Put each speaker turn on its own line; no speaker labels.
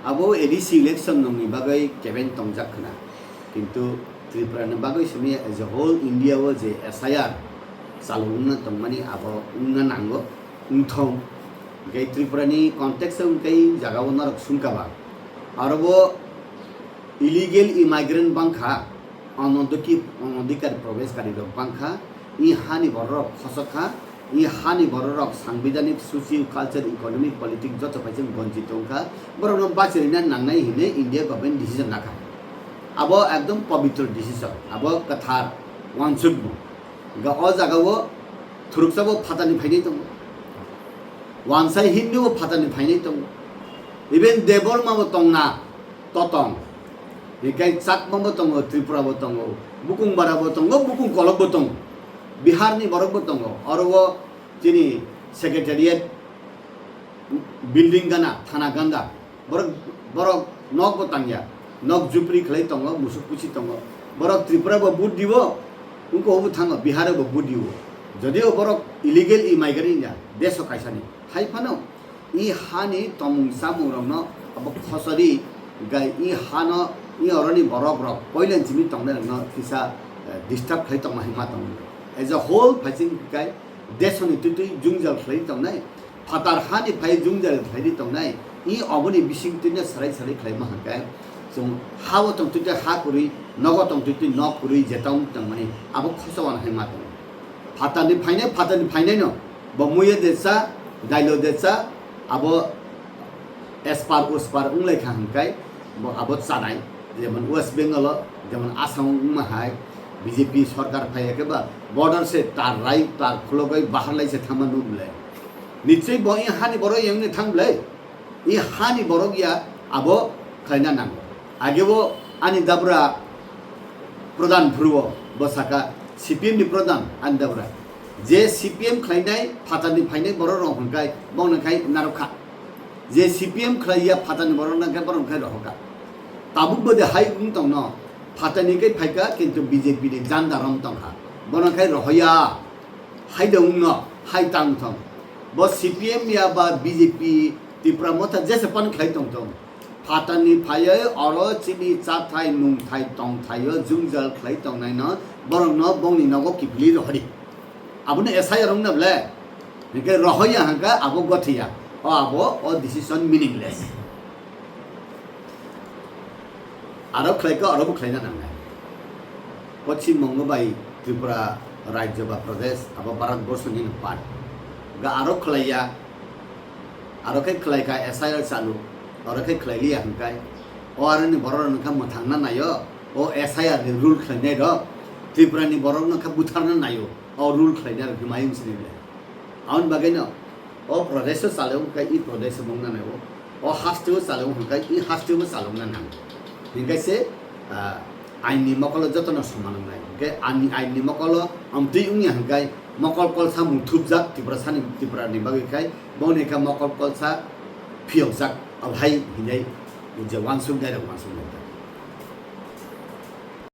abo edisi election nongni bagai campaign tongjak khana kintu Tripura ni bagai semi as a whole India wo je SIR salungna tongmani abo unna nango unthong gai Tripura ni context unkai jaga onar sungkaba arbo illegal immigrant bangkha অনধিকার প্রবেশকারী বাংখা ই হানি বড় খসখা ই হানি বড় সাংবিধানিক social culture economic politics যত পাইছেন বঞ্চিত অংখা বড় বাঁচিনা নাংনাই হিনে India government decision নাখা আবো একদম পবিত্র ডিসিশন আবো কথার ওয়ানসুক গা অ জাগাও থুরুকসাবো ফাতানি ফাইনাই দङ ওয়ানসাই হিন্দুও ফাতানি ফাইনাই দङ ইভেন দেবর মাবো দङনা ততং Ikai sak mambo tongo Tripura bo tongo bukung bara bo tongo bukung kolok bo tongo Bihar ni borok bo tongo orwo jini secretariat building gana thana ganda borok nok bo tangya nok jupri khlai tongo musuk puchi tongo borok Tripura bo bud dibo unko obu thango Bihar bo bud dibo jodio borok illegal immigrant ya deso kaisani hai phano I hani tomung samurongno abo khosari gai I hano 이 어른이 버럭버럭 보이는 짐이 동네는 기사 디스터브 클레이 동네 힘마 동네 as a whole 파진 가이 대선이 뜻이 중절 클레이 동네 파타르 하니 파이 중절 클레이 동네 이 어머니 미싱 뜻에 사라이 클레이마 한가이 좀 하고 동 뜻에 하고리 너고 동 뜻이 너고리 제동 동네 아버 커서원 힘마 동네 파타니 파이네노 뭐무예 데사 다일로 데사 아버 에스파르 우스파르 응레 한가이 뭐 아버 사나이 যেমন West Bengal যেমন Assam মাহাই BJP সরকার ফাইয়াকে বা border সে তার রাই তার খুলগাই বাহার লাইছে থামানো বলে নিশ্চয়ই বই হানি বড় এমনি থামলে ই হানি বড় গিয়া আবো খাইনা নাঙ্গ আগেও আনি দাবরা প্রধান ভ্রুব বসাকা সিপিএম নি প্রধান আনি দাবরা যে সিপিএম খাইনাই ফাতানি ফাইনাই বড় রহনকাই বনখাই নারখা যে সিপিএম খাইয়া ফাতানি বড় Nakai বরনখাই রহকা Tabuk bode hai gung tong no fatani kai phaika kintu BJP ni jandaram tong ha bonakai rohya hai dong no hai tang thong bo CPM ya ba BJP Tripura motha jese pan khai tong tong fatani phaya oro chini cha thai nung thai tong thai jungjal khai tong nai no borong no bongni nogo kipli rohri abune SI rong na ble nikai rohya hanga abo gothia o abo o decision meaningless আরব খাইকা আরব খাইনা নাঙ্গাই Paschimbanga by Tripura রাজ্য বা প্রদেশ আবার ভারতবর্ষনি part গা আরব খাইয়া আরখাই খাইকা SIR চালু আরখাই খাইলিয়া হাঙ্কাই ও আরনি বড় নখা মথাংনা নাইও ও SIR নি রুল খাইনাই র ত্রিপুরানি বড় নখা বুথারনা নাইও ও রুল খাইনার হিমায়ুং সিনিলে আউন বাগাইন ও প্রদেশ চালেও কাই ই প্রদেশ বংনা নাইও ও হাস্তেও চালেও হাঙ্কাই ই হাস্তেও চালংনা নাং Hinggaise aini mokolo jotono samanang nai ke aini mokolo amtui ungi hangkai mokol kolsa muthubjak Tripura ni bagai kai bone ka mokol kolsa phiojak abhai hinai je wansung dai